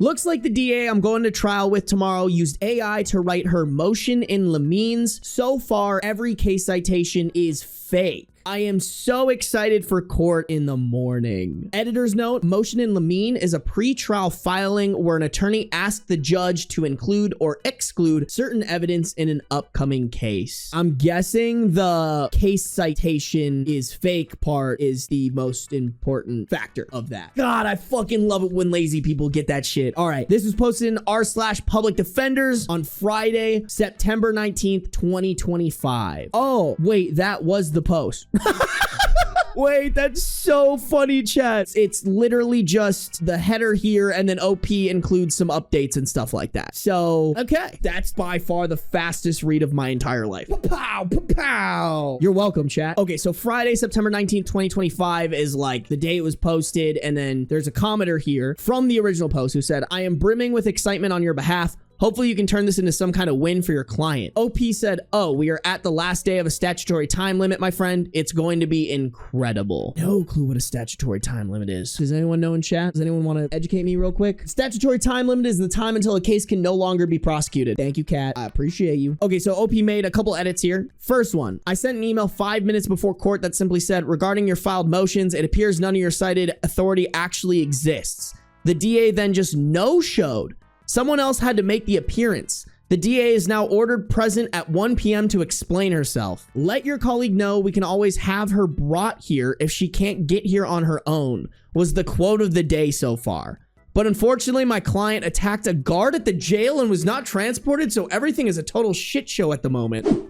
Looks like the DA I'm going to trial with tomorrow used AI to write her motion in limines. So far, every case citation is fake. I am so excited for court in the morning. Editor's note, motion in limine is a pre-trial filing where an attorney asks the judge to include or exclude certain evidence in an upcoming case. I'm guessing the case citation is fake part is the most important factor of that. God, I fucking love it when lazy people get that shit. All right, this was posted in r/public defenders on Friday, September 19th, 2025. Oh, wait, that was the post. Wait, that's so funny, chat. It's literally just the header here, and then OP includes some updates and stuff like that. So, okay. That's by far the fastest read of my entire life. Pa-pow, pa-pow. You're welcome, chat. Okay, so Friday, September 19th, 2025 is like the day it was posted, and then there's a commenter here from the original post who said, I am brimming with excitement on your behalf. Hopefully you can turn this into some kind of win for your client. OP said, oh, we are at the last day of a statutory time limit, my friend. It's going to be incredible. No clue what a statutory time limit is. Does anyone know in chat? Does anyone want to educate me real quick? Statutory time limit is the time until a case can no longer be prosecuted. Thank you, Kat. I appreciate you. Okay, so OP made a couple edits here. First one, I sent an email 5 minutes before court that simply said, regarding your filed motions, it appears none of your cited authority actually exists. The DA then just no-showed. Someone else had to make the appearance. The DA is now ordered present at 1 p.m. to explain herself. Let your colleague know we can always have her brought here if she can't get here on her own, was the quote of the day so far. But unfortunately, my client attacked a guard at the jail and was not transported, so everything is a total shit show at the moment.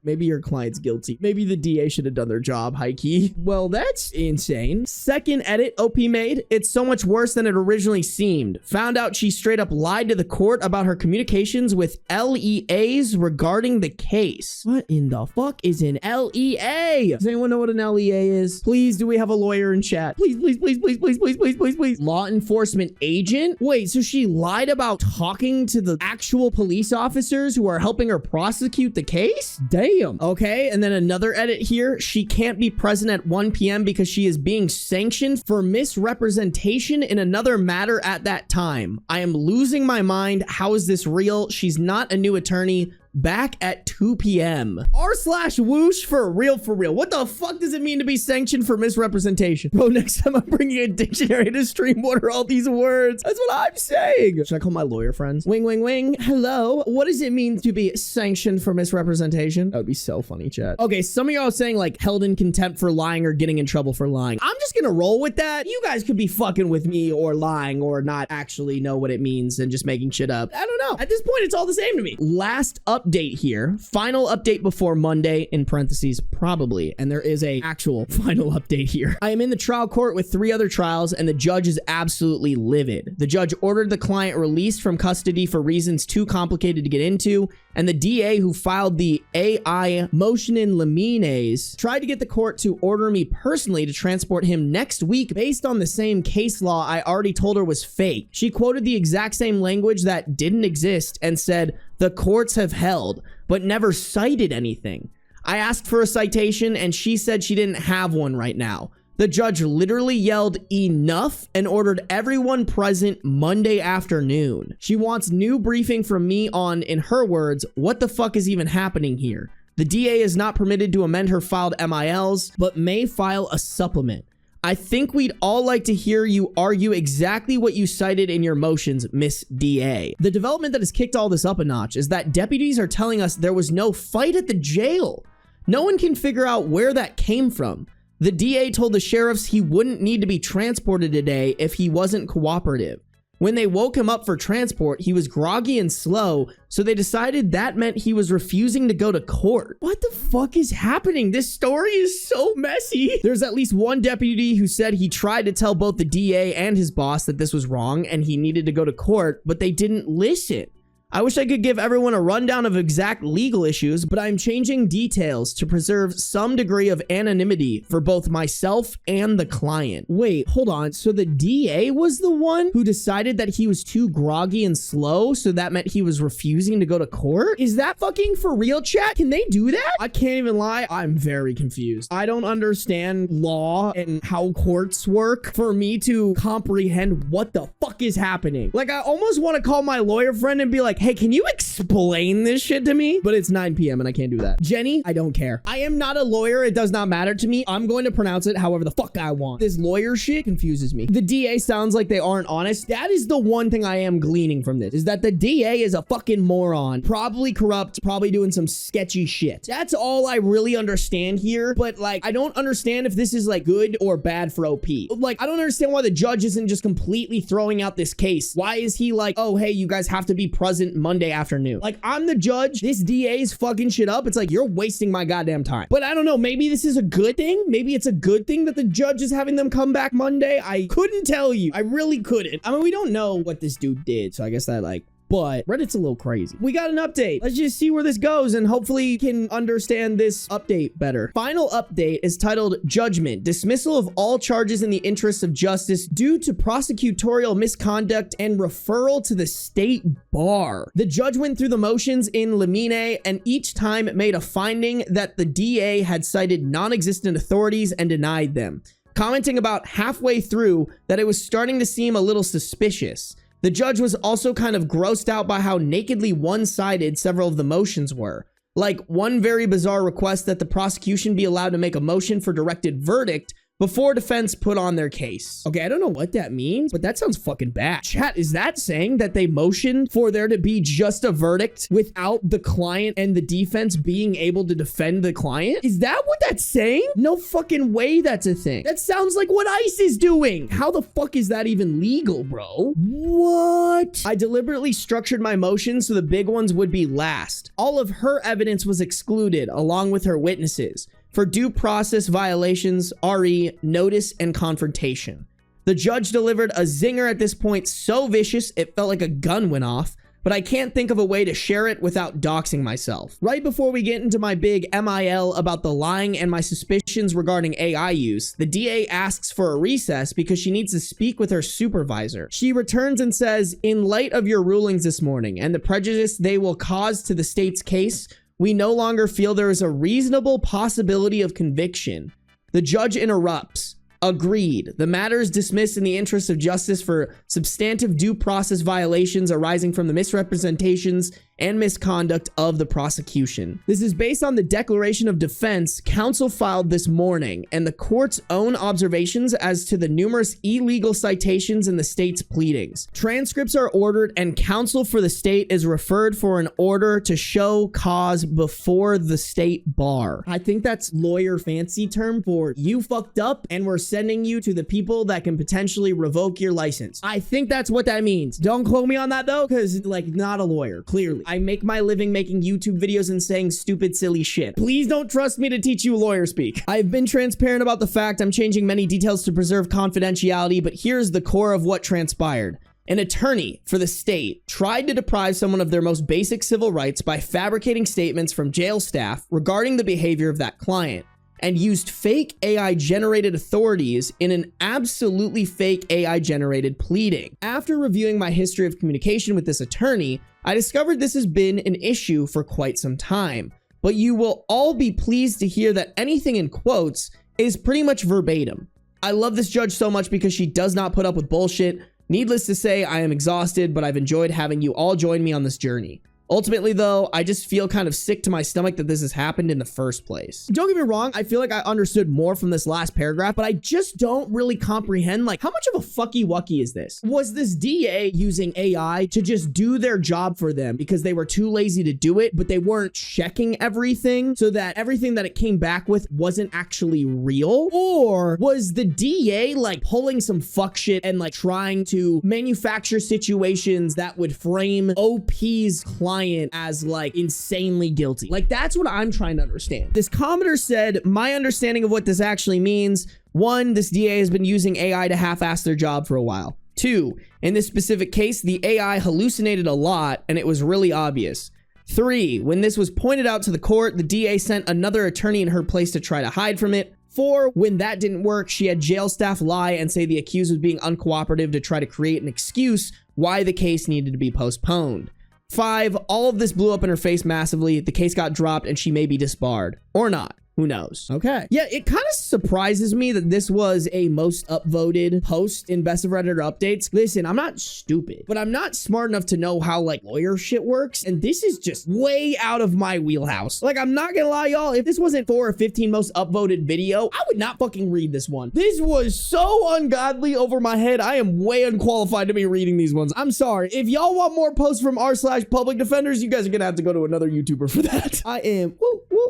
Maybe your client's guilty. Maybe the DA should have done their job, high-key. Well, that's insane. Second edit OP made. It's so much worse than it originally seemed. Found out she straight up lied to the court about her communications with LEAs regarding the case. What in the fuck is an LEA? Does anyone know what an LEA is? Please, do we have a lawyer in chat? Please, please, please, please, please, please, please, please, please. Law enforcement agent? Wait, so she lied about talking to the actual police officers who are helping her prosecute the case? Damn. Okay, and then another edit here. She can't be present at 1 p.m. because she is being sanctioned for misrepresentation in another matter at that time. I am losing my mind. How is this real? She's not a new attorney. Back at 2 p.m. r/whoosh for real, for real. What the fuck does it mean to be sanctioned for misrepresentation? Bro, next time I'm bringing a dictionary to stream. What are all these words? That's what I'm saying. Should I call my lawyer friends? Wing, wing, wing. Hello. What does it mean to be sanctioned for misrepresentation? That would be so funny, chat. Okay, some of y'all saying like held in contempt for lying or getting in trouble for lying. I'm just gonna roll with that. You guys could be fucking with me or lying or not actually know what it means and just making shit up. I don't know. At this point, it's all the same to me. Last update here. Final update before Monday, in parentheses, probably. And there is a actual final update here. I am in the trial court with 3 other trials and the judge is absolutely livid. The judge ordered the client released from custody for reasons too complicated to get into. And the DA who filed the AI motion in limines tried to get the court to order me personally to transport him next week based on the same case law I already told her was fake. She quoted the exact same language that didn't exist and said, the courts have held, but never cited anything. I asked for a citation and she said she didn't have one right now. The judge literally yelled enough and ordered everyone present Monday afternoon. She wants new briefing from me on, in her words, what the fuck is even happening here? The DA is not permitted to amend her filed MILs, but may file a supplement. I think we'd all like to hear you argue exactly what you cited in your motions, Miss DA. The development that has kicked all this up a notch is that deputies are telling us there was no fight at the jail. No one can figure out where that came from. The DA told the sheriffs he wouldn't need to be transported today if he wasn't cooperative. When they woke him up for transport, he was groggy and slow, so they decided that meant he was refusing to go to court. What the fuck is happening? This story is so messy. There's at least one deputy who said he tried to tell both the DA and his boss that this was wrong and he needed to go to court, but they didn't listen. I wish I could give everyone a rundown of exact legal issues, but I'm changing details to preserve some degree of anonymity for both myself and the client. Wait, hold on. So the DA was the one who decided that he was too groggy and slow, so that meant he was refusing to go to court? Is that fucking for real, chat? Can they do that? I can't even lie. I'm very confused. I don't understand law and how courts work for me to comprehend what the fuck is happening. Like, I almost want to call my lawyer friend and be like, hey, can you explain this shit to me? But it's 9 p.m. and I can't do that. Jenny, I don't care. I am not a lawyer. It does not matter to me. I'm going to pronounce it however the fuck I want. This lawyer shit confuses me. The DA sounds like they aren't honest. That is the one thing I am gleaning from this, is that the DA is a fucking moron. Probably corrupt, probably doing some sketchy shit. That's all I really understand here. But like, I don't understand if this is like good or bad for OP. Like, I don't understand why the judge isn't just completely throwing out this case. Why is he like, oh, hey, you guys have to be present Monday afternoon? Like, I'm the judge. This DA's fucking shit up. It's like, you're wasting my goddamn time. But I don't know. Maybe this is a good thing. Maybe it's a good thing that the judge is having them come back Monday. I couldn't tell you. I really couldn't. I mean, we don't know what this dude did. So I guess that like, but Reddit's a little crazy. We got an update. Let's just see where this goes and hopefully can understand this update better. Final update is titled Judgment, Dismissal of all charges in the interests of justice due to prosecutorial misconduct and referral to the state bar. The judge went through the motions in limine and each time made a finding that the DA had cited non-existent authorities and denied them, commenting about halfway through that it was starting to seem a little suspicious. The judge was also kind of grossed out by how nakedly one-sided several of the motions were. Like one very bizarre request that the prosecution be allowed to make a motion for directed verdict before defense put on their case. Okay, I don't know what that means, but that sounds fucking bad. Chat, is that saying that they motioned for there to be just a verdict without the client and the defense being able to defend the client? Is that what that's saying? No fucking way that's a thing. That sounds like what ICE is doing. How the fuck is that even legal, bro? What? I deliberately structured my motion so the big ones would be last. All of her evidence was excluded along with her witnesses for due process violations, RE, notice, and confrontation. The judge delivered a zinger at this point so vicious it felt like a gun went off, but I can't think of a way to share it without doxing myself. Right before we get into my big MIL about the lying and my suspicions regarding AI use, the DA asks for a recess because she needs to speak with her supervisor. She returns and says, in light of your rulings this morning and the prejudice they will cause to the state's case, we no longer feel there is a reasonable possibility of conviction. The judge interrupts. Agreed. The matter is dismissed in the interest of justice for substantive due process violations arising from the misrepresentations and misconduct of the prosecution. This is based on the declaration of defense counsel filed this morning and the court's own observations as to the numerous illegal citations in the state's pleadings. Transcripts are ordered and counsel for the state is referred for an order to show cause before the state bar. I think that's lawyer fancy term for you fucked up and we're sending you to the people that can potentially revoke your license. I think that's what that means. Don't quote me on that though, because like not a lawyer, clearly. I make my living making YouTube videos and saying stupid, silly shit. Please don't trust me to teach you lawyer speak. I've been transparent about the fact I'm changing many details to preserve confidentiality, but here's the core of what transpired. An attorney for the state tried to deprive someone of their most basic civil rights by fabricating statements from jail staff regarding the behavior of that client, and used fake AI-generated authorities in an absolutely fake AI-generated pleading. After reviewing my history of communication with this attorney, I discovered this has been an issue for quite some time, but you will all be pleased to hear that anything in quotes is pretty much verbatim. I love this judge so much because she does not put up with bullshit. Needless to say, I am exhausted, but I've enjoyed having you all join me on this journey. Ultimately, though, I just feel kind of sick to my stomach that this has happened in the first place. Don't get me wrong, I feel like I understood more from this last paragraph, but I just don't really comprehend, like, how much of a fucky-wucky is this? Was this DA using AI to just do their job for them because they were too lazy to do it, but they weren't checking everything so that everything that it came back with wasn't actually real? Or was the DA, like, pulling some fuck shit and, like, trying to manufacture situations that would frame OP's client as like insanely guilty? Like, that's what I'm trying to understand. This commenter said, my understanding of what this actually means: one, this DA has been using AI to half-ass their job for a while. 2, in this specific case, the AI hallucinated a lot and it was really obvious. 3, when this was pointed out to the court, the DA sent another attorney in her place to try to hide from it. 4, when that didn't work, she had jail staff lie and say the accused was being uncooperative to try to create an excuse why the case needed to be postponed. 5, all of this blew up in her face massively. The case got dropped and she may be disbarred. Or not. Who knows? Okay. Yeah, it kind of surprises me that this was a most upvoted post in Best of Reddit updates. Listen, I'm not stupid, but I'm not smart enough to know how like lawyer shit works. And this is just way out of my wheelhouse. Like, I'm not gonna lie, y'all. If this wasn't 4 or 15 most upvoted video, I would not fucking read this one. This was so ungodly over my head. I am way unqualified to be reading these ones. I'm sorry. If y'all want more posts from r/public defenders, you guys are gonna have to go to another YouTuber for that. I am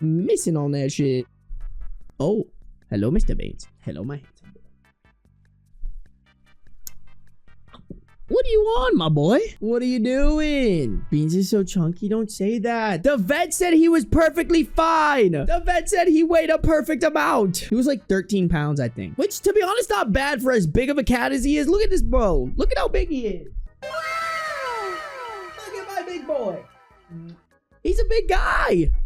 missing on that shit. Oh, hello, Mr. Bates. Hello, my handsome boy. What are you on, my boy? What are you doing? Beans is so chunky, don't say that. The vet said he was perfectly fine. The vet said he weighed a perfect amount. He was like 13 pounds, I think. Which, to be honest, not bad for as big of a cat as he is. Look at this bro. Look at how big he is. Wow. Look at my big boy. He's a big guy.